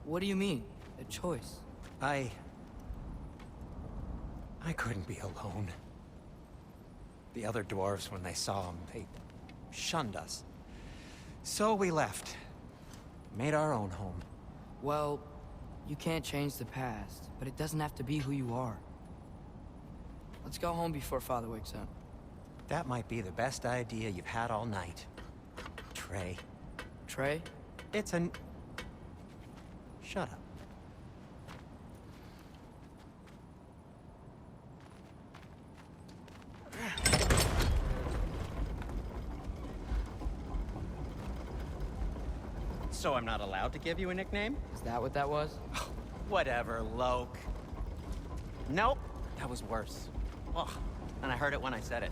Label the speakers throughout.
Speaker 1: What do you mean? A choice?
Speaker 2: I couldn't be alone. The other dwarves, when they saw him, they shunned us. So we left. Made our own home.
Speaker 1: Well, you can't change the past, but it doesn't have to be who you are. Let's go home before Father wakes up.
Speaker 2: That might be the best idea you've had all night. Trey.
Speaker 1: Trey?
Speaker 2: It's an... Shut up. So I'm not allowed to give you a nickname?
Speaker 1: Is that what that was?
Speaker 2: Whatever, Loke. Nope, that was worse. Ugh, and I heard it when I said it.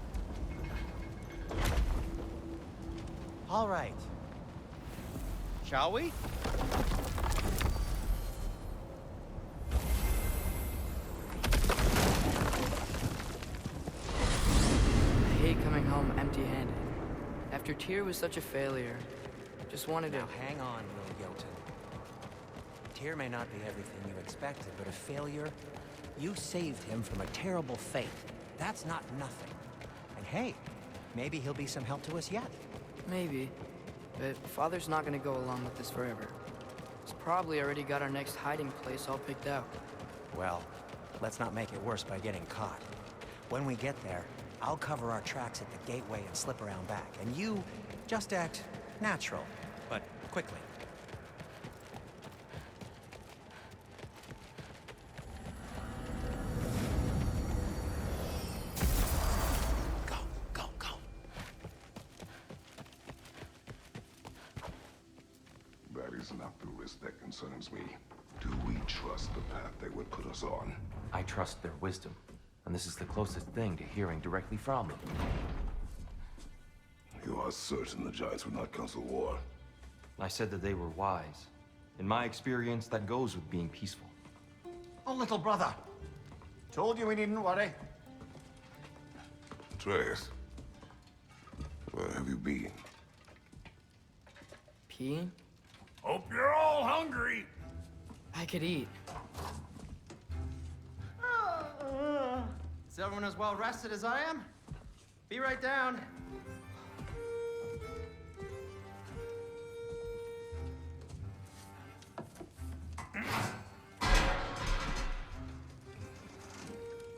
Speaker 2: All right. Shall we?
Speaker 1: I hate coming home empty-handed. After Tyr was such a failure, just wanted to...
Speaker 2: Now hang on, little Jotun. Tyr may not be everything you expected, but a failure? You saved him from a terrible fate. That's not nothing. And hey, maybe he'll be some help to us yet.
Speaker 1: Maybe. But Father's not gonna go along with this forever. He's probably already got our next hiding place all picked out.
Speaker 2: Well, let's not make it worse by getting caught. When we get there, I'll cover our tracks at the gateway and slip around back. And you just act natural, but quickly. Go, go, go.
Speaker 3: That is not the risk that concerns me. Do we trust the path they would put us on?
Speaker 4: I trust their wisdom, and this is the closest thing to hearing directly from them.
Speaker 3: You are certain the Giants would not counsel war?
Speaker 4: I said that they were wise. In my experience, that goes with being peaceful.
Speaker 5: Oh, little brother. Told you we needn't worry.
Speaker 3: Atreus, where have you been?
Speaker 1: Peeing?
Speaker 6: Hope you're all hungry.
Speaker 1: I could eat.
Speaker 2: Is everyone as well rested as I am? Be right down.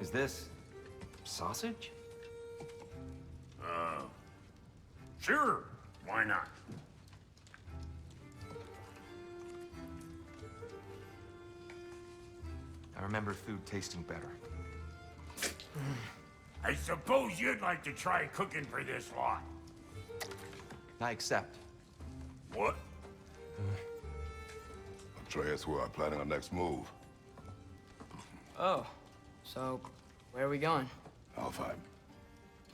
Speaker 4: Is this sausage?
Speaker 6: Sure, why not?
Speaker 4: I remember food tasting better.
Speaker 6: I suppose you'd like to try cooking for this lot.
Speaker 4: I accept.
Speaker 6: What?
Speaker 3: Atreus, we are planning our next move.
Speaker 1: Oh, so where are we going?
Speaker 3: Alfheim.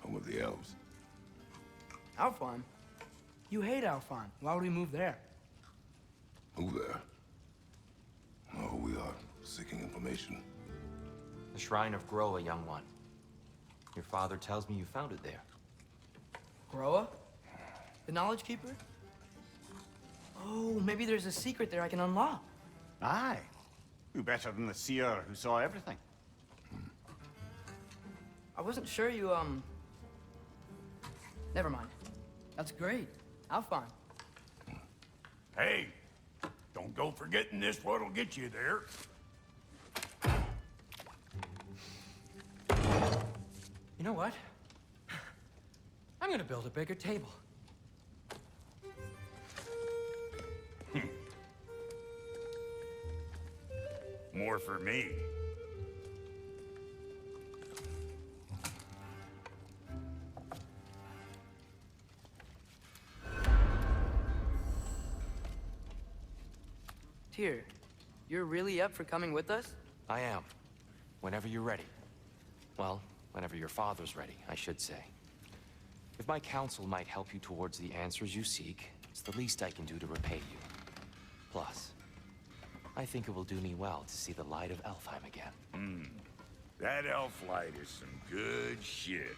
Speaker 3: Home with the elves.
Speaker 1: Alfheim? You hate Alfheim. Why would we move there?
Speaker 3: Move there. No, we are seeking information.
Speaker 4: The Shrine of Groa, young one. Your father tells me you found it there.
Speaker 1: Groa? The Knowledge Keeper? Oh, maybe there's a secret there I can unlock.
Speaker 5: Aye. Who better than the seer who saw everything?
Speaker 1: I wasn't sure you, Never mind. That's great. Alfheim.
Speaker 6: Hey, don't go forgetting this what'll get you there.
Speaker 2: You know what? I'm gonna build a bigger table.
Speaker 6: More for me.
Speaker 1: Tyr, you're really up for coming with us?
Speaker 4: I am. Whenever you're ready. Well, whenever your father's ready, I should say. If my counsel might help you towards the answers you seek, it's the least I can do to repay you. Plus, I think it will do me well to see the light of Alfheim again.
Speaker 6: That elf light is some good shit.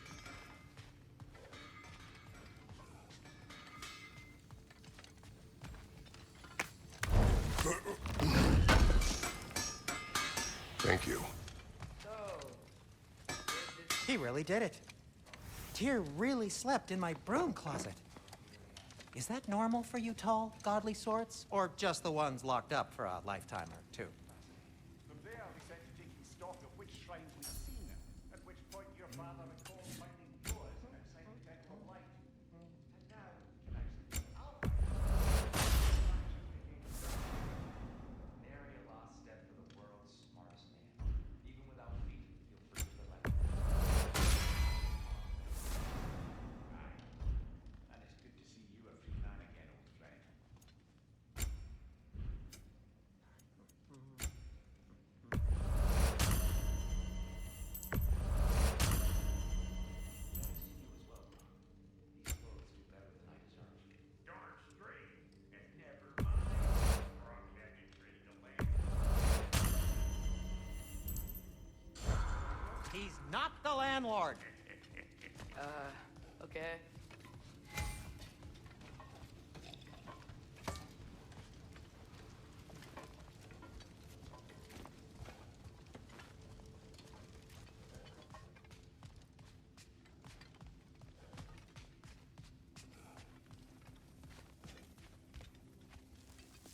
Speaker 3: Thank you.
Speaker 2: He really did it. Tyr really slept in my broom closet. Is that normal for you tall, godly sorts? Or just the ones locked up for a lifetime or two?
Speaker 5: From there, we set to taking stock of which shrines we've seen, at which point your father recalled finding yours outside the Temple of Light. And now, I'll
Speaker 4: Nary a lost step for the world's smartest man. Even without feet, you'll forgive the light.
Speaker 6: And it's good to see you a free man again, old friend. Darn straight, and never mind. Or I'll have you trade the land.
Speaker 2: He's not the landlord.
Speaker 1: Okay.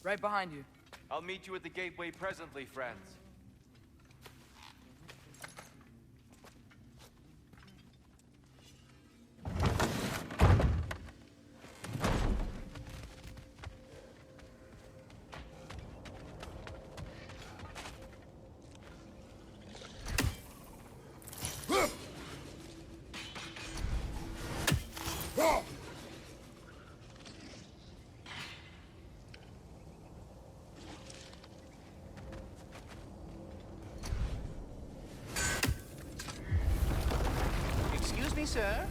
Speaker 1: Right behind you.
Speaker 4: I'll meet you at the gateway presently, friends.
Speaker 7: Excuse me, sir.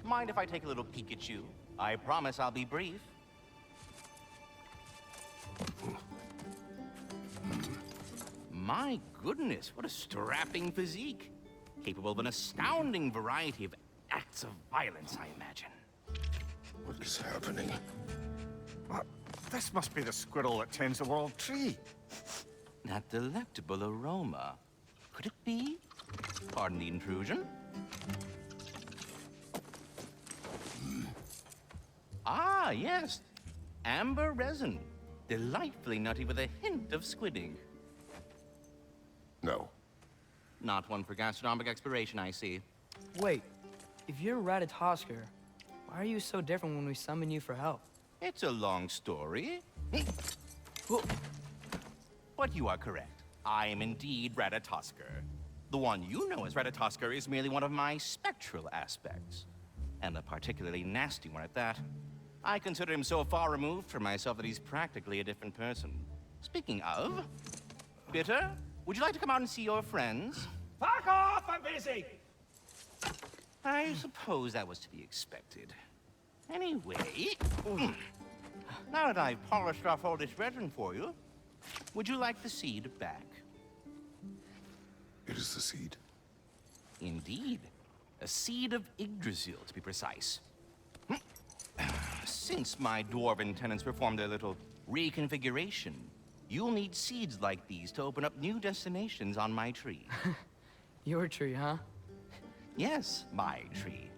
Speaker 7: Mind if I take a little peek at you? I promise I'll be brief. My goodness, what a strapping physique. Capable of an astounding variety of acts of violence, I imagine.
Speaker 3: What is happening?
Speaker 5: What? This must be the squirrel that tends the world tree.
Speaker 7: That delectable aroma. Could it be? Pardon the intrusion. Ah, yes. Amber resin. Delightfully nutty with a hint of squidding.
Speaker 3: No.
Speaker 7: Not one for gastronomic exploration, I see.
Speaker 1: Wait, if you're Ratatosker, why are you so different when we summon you for help?
Speaker 7: It's a long story. But you are correct. I am indeed Ratatosker. The one you know as Ratatosker is merely one of my spectral aspects. And a particularly nasty one at that. I consider him so far removed from myself that he's practically a different person. Speaking of... Bitter, would you like to come out and see your friends?
Speaker 5: Fuck off! I'm busy!
Speaker 7: I suppose that was to be expected. Anyway... Now that I've polished off all this resin for you, would you like the seed back?
Speaker 3: It is the seed.
Speaker 7: Indeed. A seed of Yggdrasil, to be precise. Since my dwarven tenants performed their little reconfiguration, you'll need seeds like these to open up new destinations on my tree.
Speaker 1: Your tree, huh?
Speaker 7: Yes, my tree.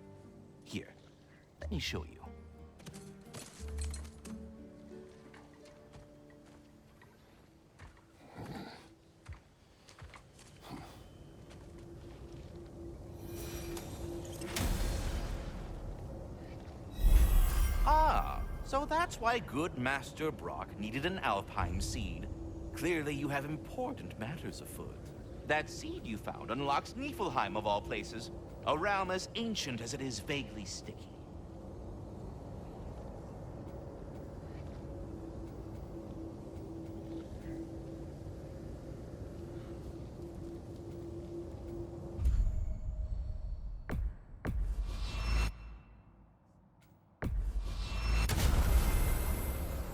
Speaker 7: Here, let me show you. Ah, so that's why good Master Brock needed an Alpine seed. Clearly you have important matters afoot. That seed you found unlocks Niflheim of all places, a realm as ancient as it is vaguely sticky.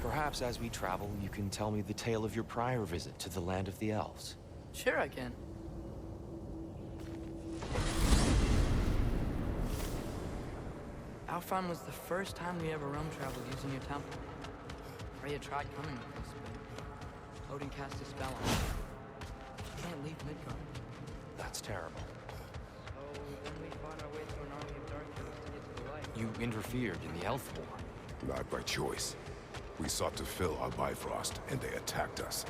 Speaker 4: Perhaps as we travel, you can tell me the tale of your prior visit to the land of the elves.
Speaker 1: Sure I can. Alfheim was the first time we ever roam traveled using your temple. Freya tried coming with us, but Odin cast a spell on us. We can't leave Midgard.
Speaker 4: That's terrible.
Speaker 1: So then we fought our way through an army of dark elves to get to the light.
Speaker 4: You interfered in the Elf War.
Speaker 3: Not by choice. We sought to fill our Bifrost, and they attacked us.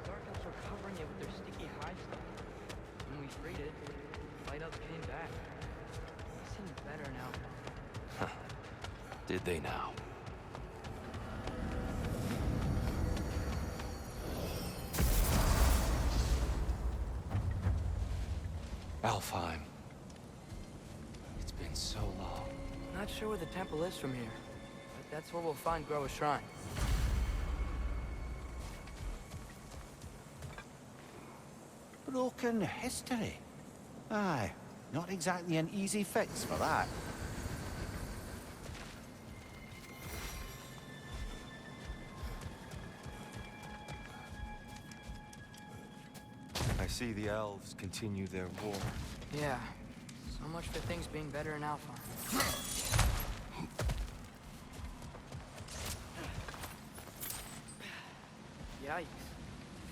Speaker 1: Dark elves were covering it with their sticky hive stuff. When we freed it, light elves came back. They seem better now.
Speaker 4: Did they now? Alfheim. It's been so long.
Speaker 1: Not sure where the temple is from here, but that's where we'll find Groa's shrine.
Speaker 2: Broken history. Aye, not exactly an easy fix for that.
Speaker 4: I see the elves continue their war.
Speaker 1: Yeah, so much for things being better in Alfheim. Yikes.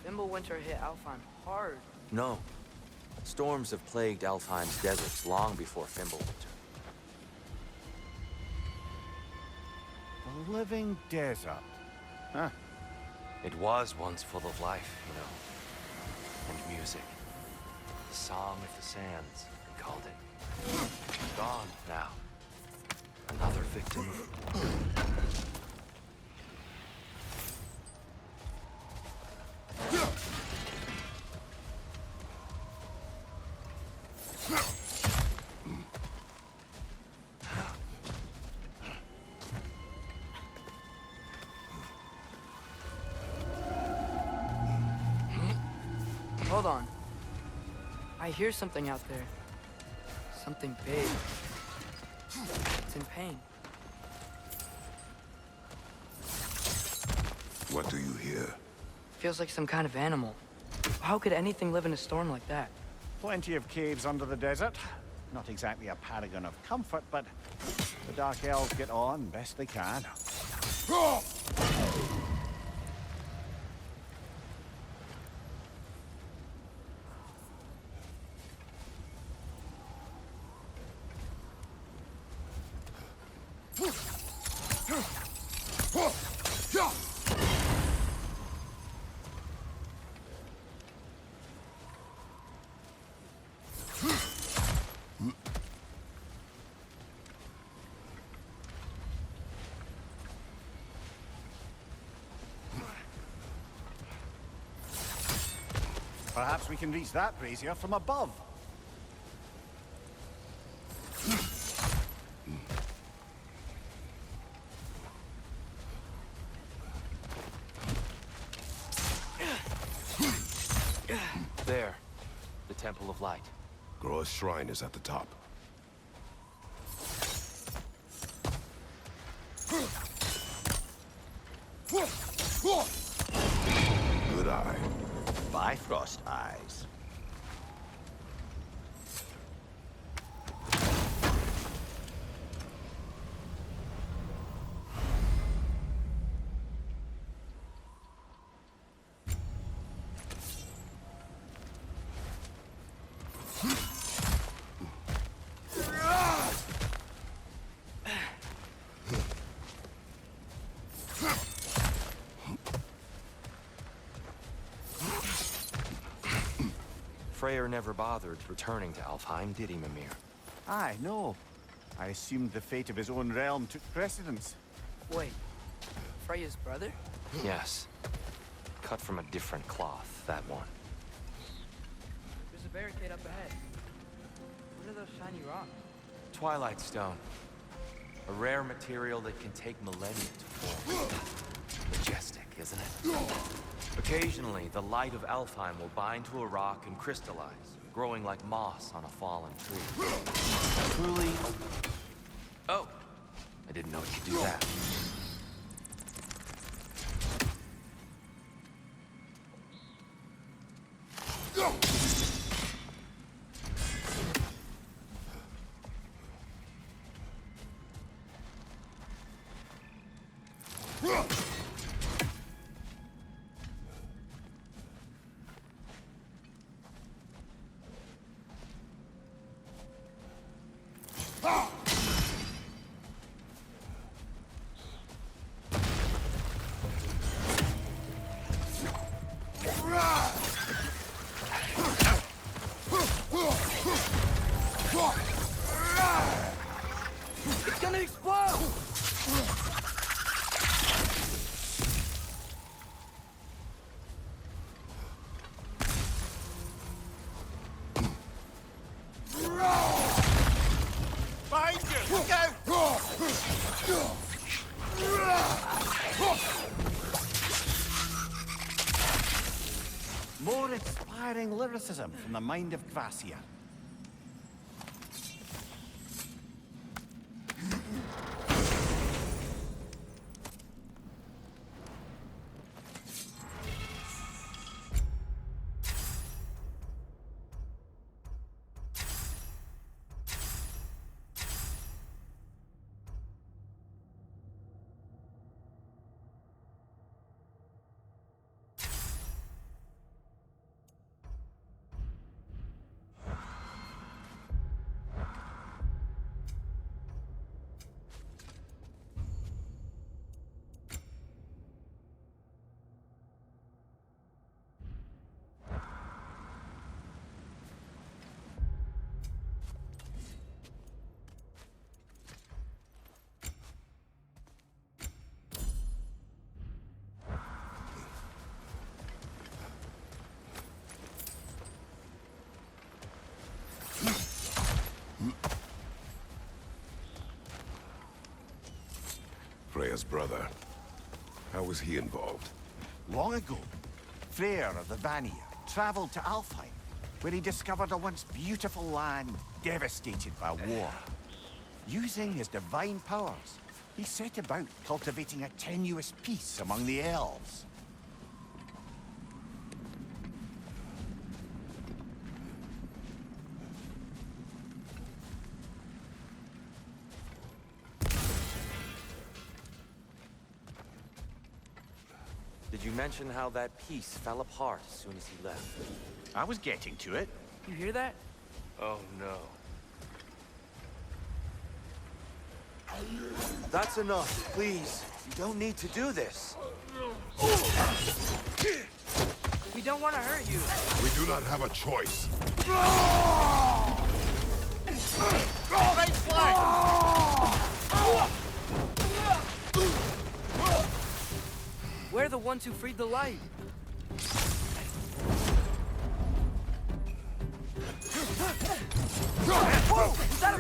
Speaker 1: Fimbulwinter hit Alfheim hard.
Speaker 4: No. Storms have plagued Alfheim's deserts long before Fimbulwinter.
Speaker 2: A living desert. Huh.
Speaker 4: It was once full of life, you know. And music. The Song of the Sands, they called it. Gone now. Another victim of war.
Speaker 1: Hold on. I hear something out there. Something big. It's in pain.
Speaker 3: What do you hear?
Speaker 1: Feels like some kind of animal. How could anything live in a storm like that?
Speaker 5: Plenty of caves under the desert. Not exactly a paragon of comfort, but the Dark Elves get on best they can. Perhaps we can reach that brazier from above.
Speaker 4: There. The Temple of Light.
Speaker 3: Groa's shrine is at the top. Good eye.
Speaker 7: Bifrost eyes.
Speaker 4: Freyr never bothered returning to Alfheim, did he, Mimir?
Speaker 5: Aye, no. I assumed the fate of his own realm took precedence.
Speaker 1: Wait. Freya's brother?
Speaker 4: Yes. Cut from a different cloth, that one.
Speaker 1: There's a barricade up ahead. What are those shiny rocks?
Speaker 4: Twilight Stone. A rare material that can take millennia to form. Majestic, isn't it? Occasionally, the light of Alfheim will bind to a rock and crystallize, growing like moss on a fallen tree. Truly... Oh! I didn't know it could do that.
Speaker 1: gonna explode!
Speaker 5: Behind you! Go!
Speaker 8: More inspiring lyricism from the mind of Gracia.
Speaker 3: Freya's brother. How was he involved?
Speaker 8: Long ago, Freyr of the Vanir traveled to Alfheim, where he discovered a once beautiful land devastated by war. Using his divine powers, he set about cultivating a tenuous peace among the elves.
Speaker 4: Did you mention how that piece fell apart as soon as he left?
Speaker 8: I was getting to it.
Speaker 1: You hear that?
Speaker 4: Oh no. That's enough, please. You don't need to do this.
Speaker 1: We don't want to hurt you.
Speaker 3: We do not have a choice.
Speaker 5: Right flank!
Speaker 1: We're the ones who freed the light. Whoa! Is that a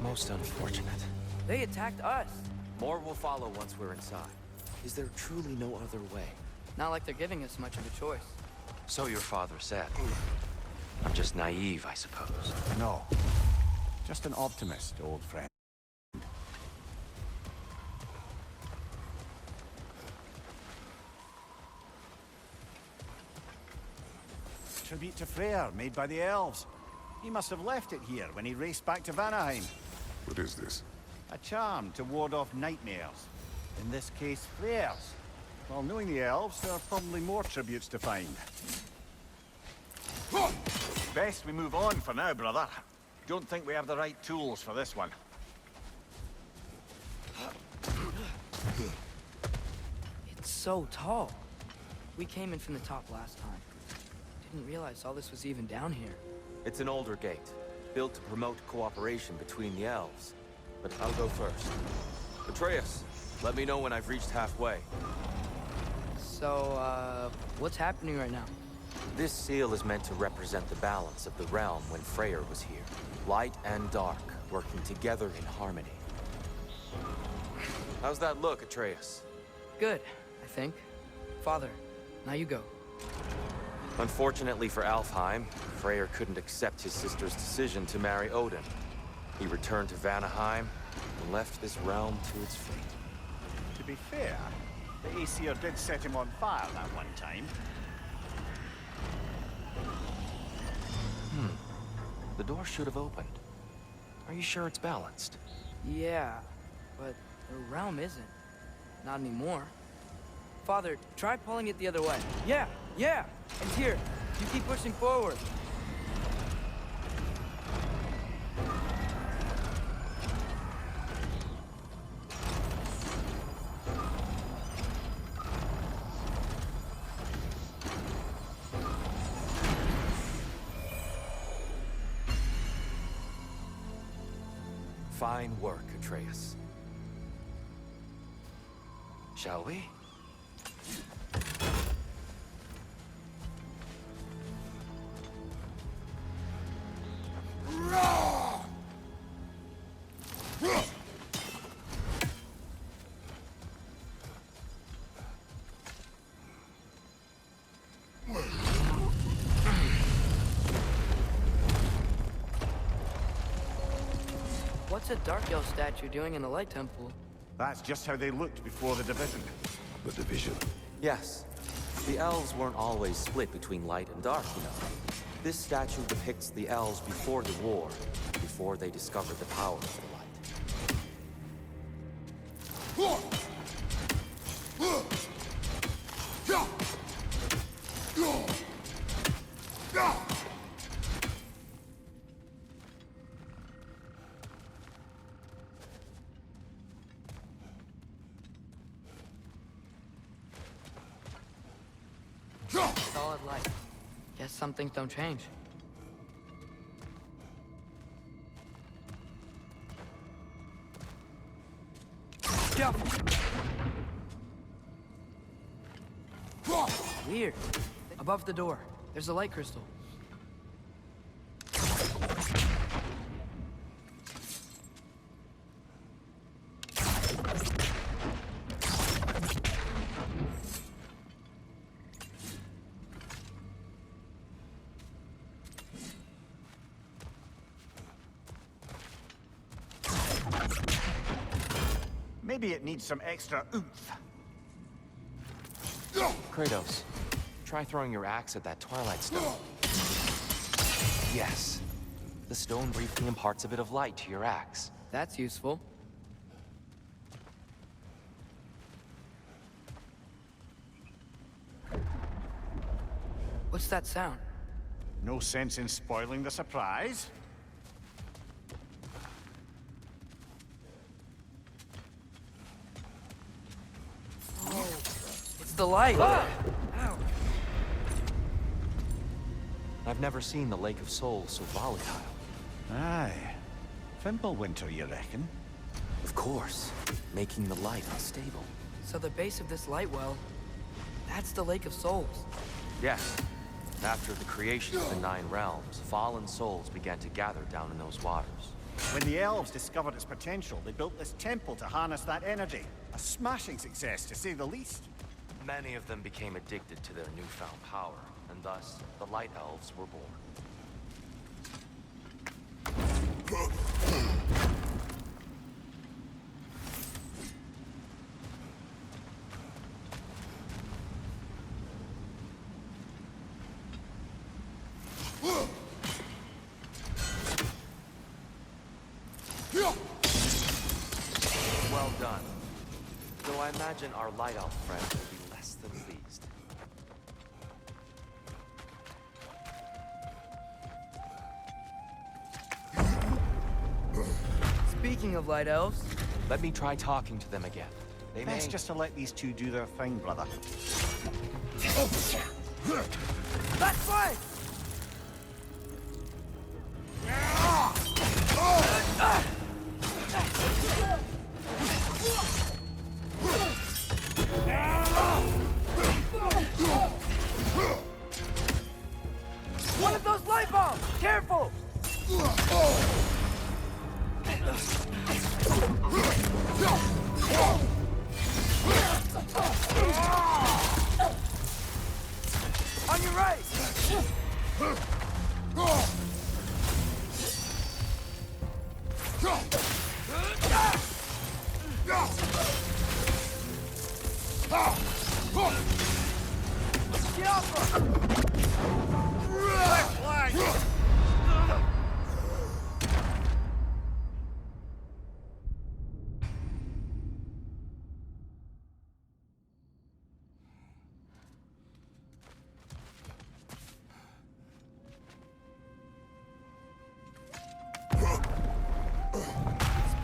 Speaker 4: Most unfortunate.
Speaker 1: They attacked us.
Speaker 4: More will follow once we're inside. Is there truly no other way?
Speaker 1: Not like they're giving us much of a choice.
Speaker 4: So your father said. I'm just naive, I suppose.
Speaker 8: No. Just an optimist, old friend. Tribute to Freyr, made by the elves. He must have left it here when he raced back to Vanaheim.
Speaker 3: What is this?
Speaker 8: A charm to ward off nightmares. In this case, Freyr's. Well, knowing the elves, there are probably more tributes to find. Best we move on for now, brother. Don't think we have the right tools for this one.
Speaker 1: It's so tall. We came in from the top last time. Didn't realize all this was even down here.
Speaker 4: It's an older gate, built to promote cooperation between the elves. But I'll go first. Atreus, let me know when I've reached halfway.
Speaker 1: So, what's happening right now?
Speaker 4: This seal is meant to represent the balance of the realm when Freyr was here. Light and dark, working together in harmony. How's that look, Atreus?
Speaker 1: Good, I think. Father, now you go.
Speaker 4: Unfortunately for Alfheim, Freyr couldn't accept his sister's decision to marry Odin. He returned to Vanaheim and left this realm to its fate.
Speaker 8: To be fair, the Aesir did set him on fire that one time.
Speaker 4: The door should have opened. Are you sure it's balanced?
Speaker 1: Yeah, but the realm isn't. Not anymore. Father, try pulling it the other way. Yeah! It's here. You keep pushing forward.
Speaker 4: Fine work, Atreus. Shall we?
Speaker 1: What's a Dark Elf statue doing in the Light Temple?
Speaker 8: That's just how they looked before the division.
Speaker 3: The division.
Speaker 4: Yes. The elves weren't always split between light and dark, you know. This statue depicts the elves before the war, before they discovered the power of the light.
Speaker 1: Solid light. Guess some things don't change. Jump! Weird. Above the door, there's a light crystal.
Speaker 8: Maybe it needs some extra oomph.
Speaker 4: Kratos, try throwing your axe at that Twilight Stone. Yes. The stone briefly imparts a bit of light to your axe.
Speaker 1: That's useful. What's that sound?
Speaker 8: No sense in spoiling the surprise.
Speaker 1: It's the light! Ow!
Speaker 4: I've never seen the Lake of Souls so volatile.
Speaker 8: Aye. Fimbulwinter, you reckon?
Speaker 4: Of course, making the light unstable.
Speaker 1: So the base of this light well, that's the Lake of Souls.
Speaker 4: Yes. After the creation of the Nine Realms, fallen souls began to gather down in those waters.
Speaker 8: When the elves discovered its potential, they built this temple to harness that energy. A smashing success, to say the least.
Speaker 4: Many of them became addicted to their newfound power, and thus, the Light Elves were born. Well done. Though I imagine our Light Elf friend will be less than pleased.
Speaker 1: Speaking of light elves,
Speaker 4: Let me try talking to them again. They may...
Speaker 8: Best just to let these two do their thing, brother.
Speaker 1: that's way! One of those light bulbs! Careful! On your right! Get off her!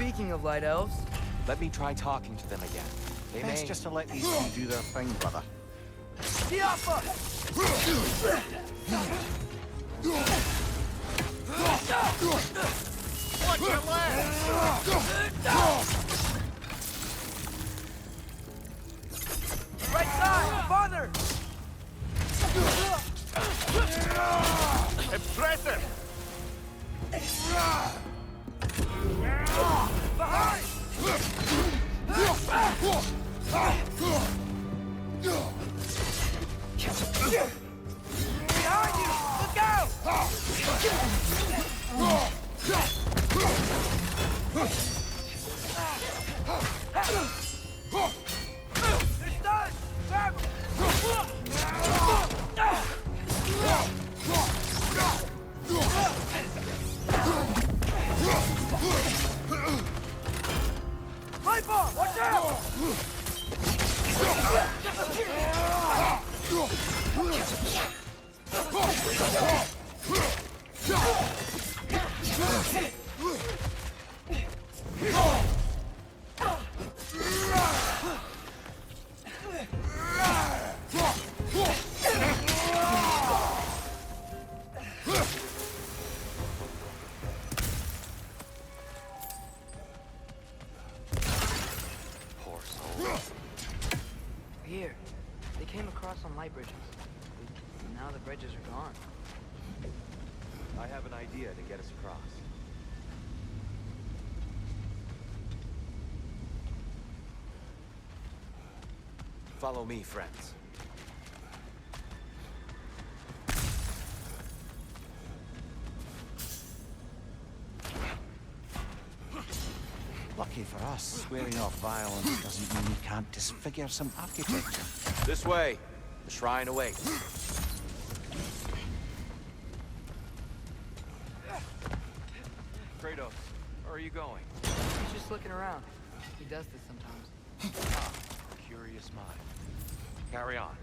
Speaker 1: Speaking of light elves,
Speaker 4: Let me try talking to them again. They
Speaker 8: Best
Speaker 4: may...
Speaker 8: just to let these two do their thing, brother.
Speaker 1: Tiafa!
Speaker 7: Watch your
Speaker 1: Right side! Farther!
Speaker 7: Impressive!
Speaker 1: Behind! Behind you! Look out! They're stunned! Grab 'em! Light bomb! Watch out!
Speaker 4: Poor soul.
Speaker 1: Here. They came across on light bridges. Now the bridges are gone.
Speaker 4: I have an idea to get us across. Follow me, friends.
Speaker 8: Lucky for us, swearing off violence doesn't mean you can't disfigure some architecture.
Speaker 4: This way. The shrine awaits. Kratos, where are you going?
Speaker 1: He's just looking around. He does this sometimes.
Speaker 4: Ah, curious mind. Carry on.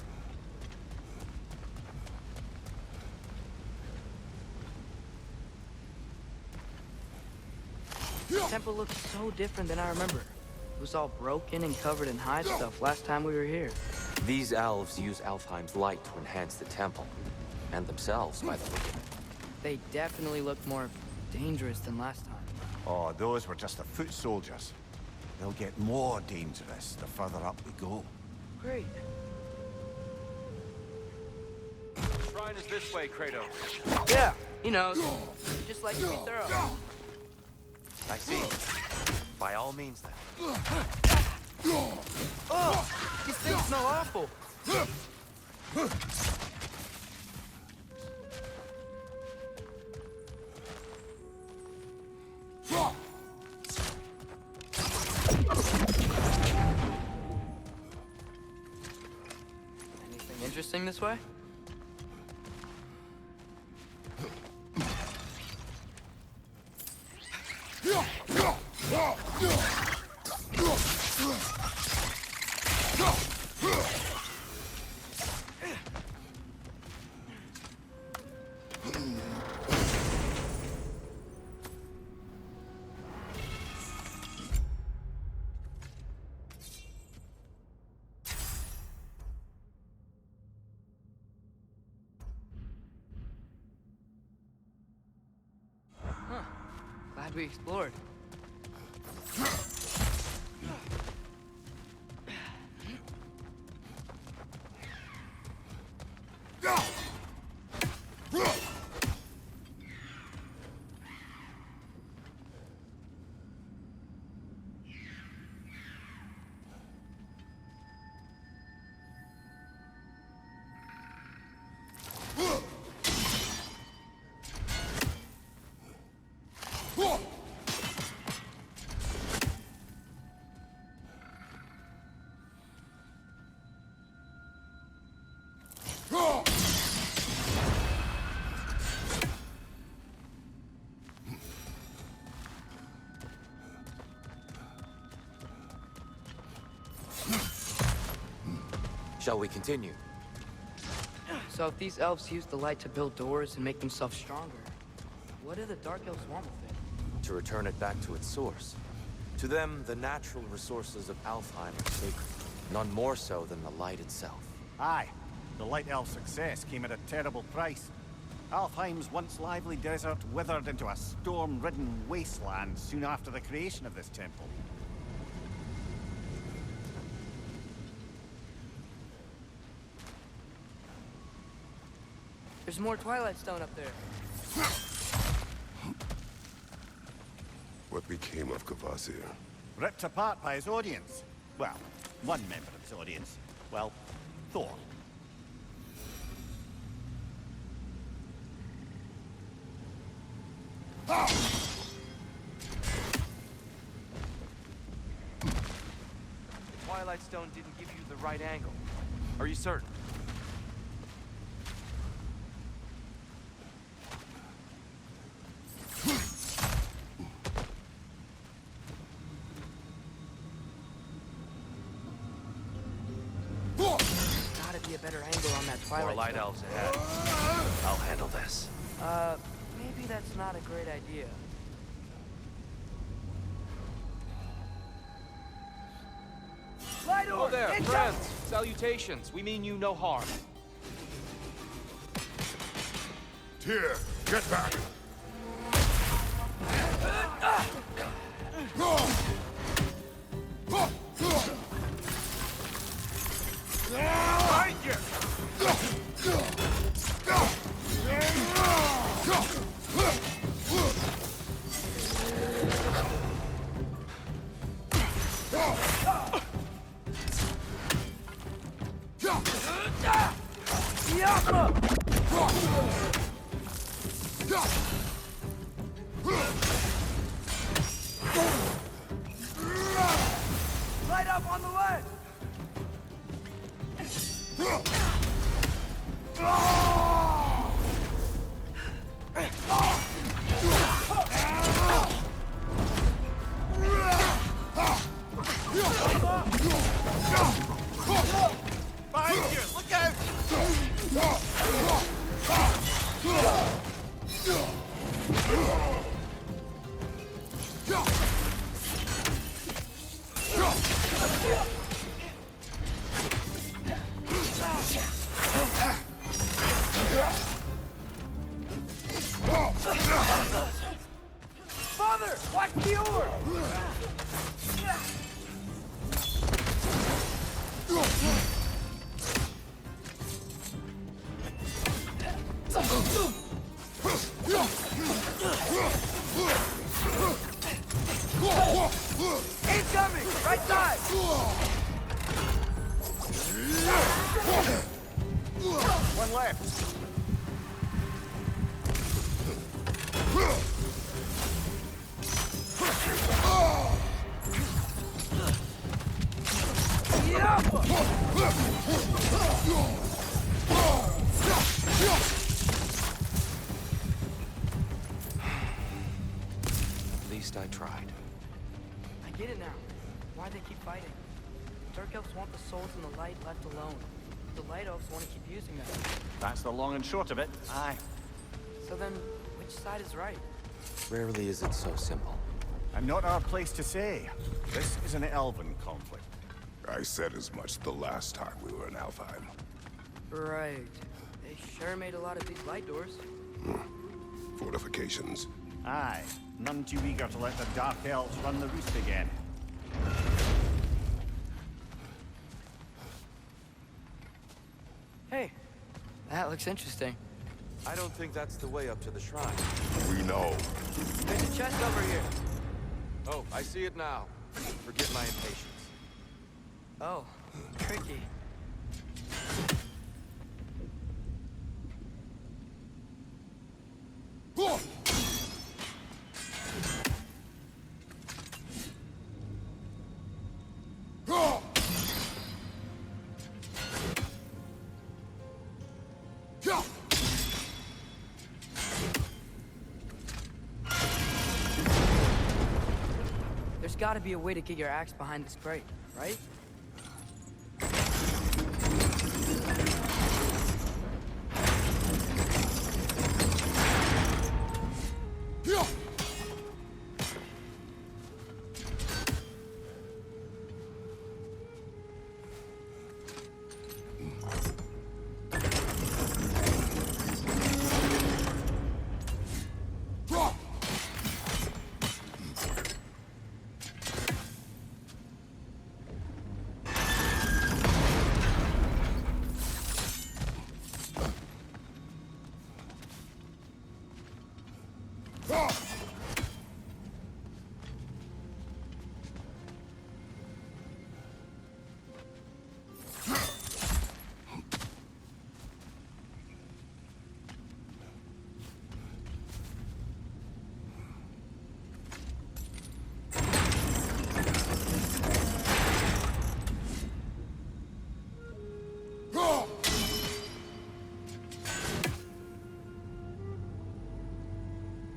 Speaker 1: The temple looks so different than I remember. It was all broken and covered in high stuff last time we were here.
Speaker 4: These elves use Alfheim's light to enhance the temple. And themselves, by the look of it.
Speaker 1: They definitely look more dangerous than last time.
Speaker 8: Oh, those were just the foot soldiers. They'll get more dangerous the further up we go.
Speaker 1: Great.
Speaker 4: The shrine is this way, Kratos.
Speaker 1: Yeah, he knows. Just like to be thorough.
Speaker 4: I see. By all means, then.
Speaker 1: Oh, these things smell awful. Anything interesting this way? Glad we explored.
Speaker 4: Shall we continue?
Speaker 1: So if these elves use the light to build doors and make themselves stronger, what do the Dark Elves want with it?
Speaker 4: To return it back to its source. To them, the natural resources of Alfheim are sacred. None more so than the light itself.
Speaker 8: Aye. The Light Elf's success came at a terrible price. Alfheim's once lively desert withered into a storm-ridden wasteland soon after the creation of this temple.
Speaker 1: There's more Twilight Stone up there.
Speaker 3: What became of Kvasir?
Speaker 8: Ripped apart by his audience. Well, one member of his audience. Well, Thor.
Speaker 4: The Twilight Stone didn't give you the right angle. Are you certain?
Speaker 1: Gotta be a better angle on that Twilight
Speaker 4: More light
Speaker 1: Stone.
Speaker 4: elves ahead. I'll handle this.
Speaker 1: Maybe that's not a great idea. Light
Speaker 4: Oh
Speaker 1: orb!
Speaker 4: there,
Speaker 1: It's
Speaker 4: friends! Salutations! We mean you no harm.
Speaker 3: Tyr, get back!
Speaker 5: Behind you!
Speaker 1: Light up on the left!
Speaker 5: Behind you! Look out!
Speaker 1: Father, watch the orb! Incoming! Right side!
Speaker 8: One left.
Speaker 4: At least I tried.
Speaker 1: I get it now. Why they keep fighting. Dark elves want the souls in the light left alone. The light elves want to keep using them.
Speaker 8: That's the long and short of it. Aye.
Speaker 1: So then, which side is right?
Speaker 4: Rarely is it so simple.
Speaker 8: And not our place to say. This is an elven conflict.
Speaker 3: I said as much the last time we were in Alfheim.
Speaker 1: Right. They sure made a lot of these light doors.
Speaker 3: Fortifications.
Speaker 8: Aye. None too eager to let the Dark Elves run the roost again.
Speaker 1: Hey, that looks interesting.
Speaker 4: I don't think that's the way up to the shrine.
Speaker 3: We know.
Speaker 1: There's a chest over here.
Speaker 4: Oh, I see it now. Forgive my impatience.
Speaker 1: Oh, tricky. There's gotta be a way to get your axe behind this crate, right?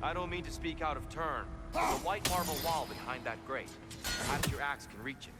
Speaker 4: I don't mean to speak out of turn. There's a white marble wall behind that grate. Perhaps your axe can reach it.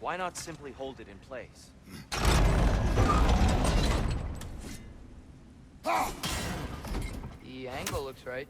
Speaker 4: Why not simply hold it in place?
Speaker 1: The angle looks right.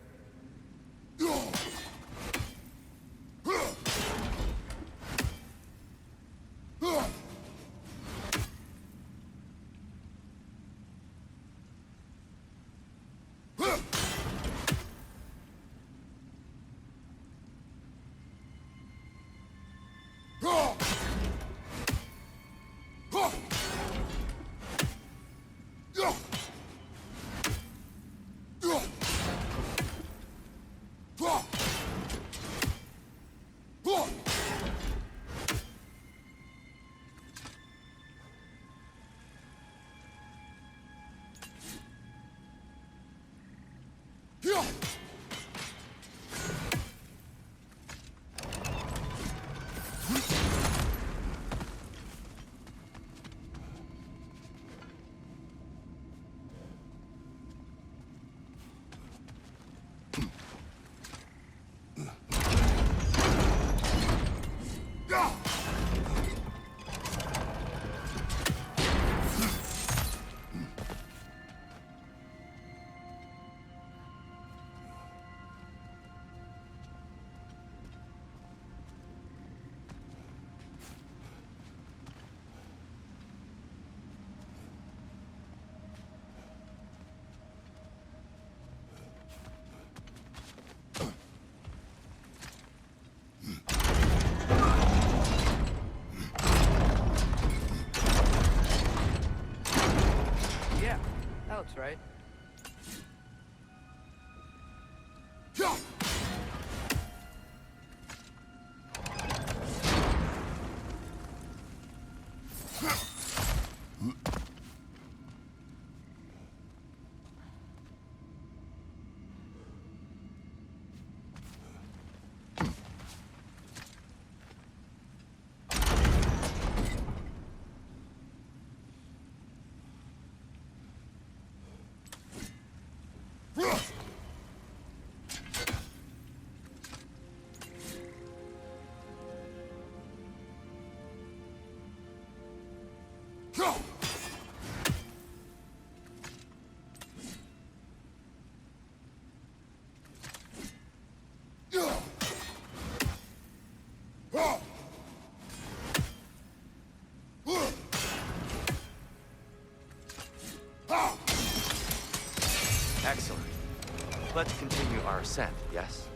Speaker 1: That looks right.
Speaker 4: Excellent. Let's continue our ascent, yes?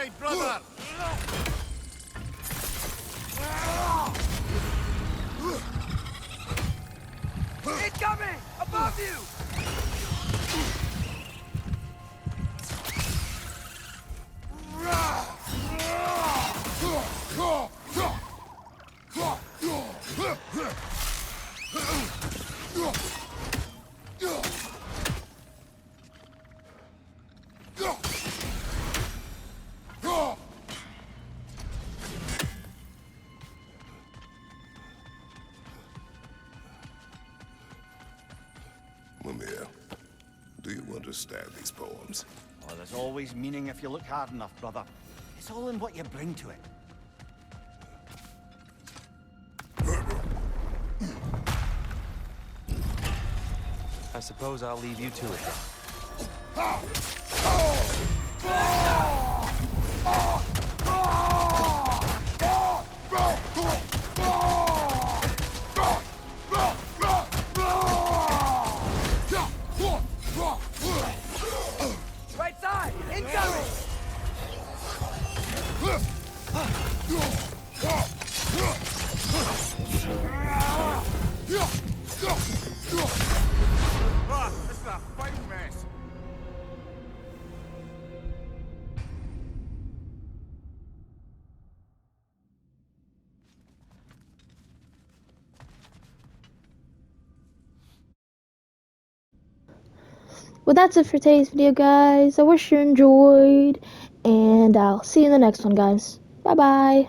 Speaker 8: side, brother!
Speaker 1: Incoming! Above you!
Speaker 3: Mimir, do you understand these poems?
Speaker 8: Oh, there's always meaning if you look hard enough, brother. It's all in what you bring to it.
Speaker 4: I suppose I'll leave you to it then.
Speaker 1: Right side! Incoming!
Speaker 8: Ah, this is a fine mess.
Speaker 9: Well, that's it for today's video, guys. I wish you enjoyed, and I'll see you in the next one, guys. Bye bye.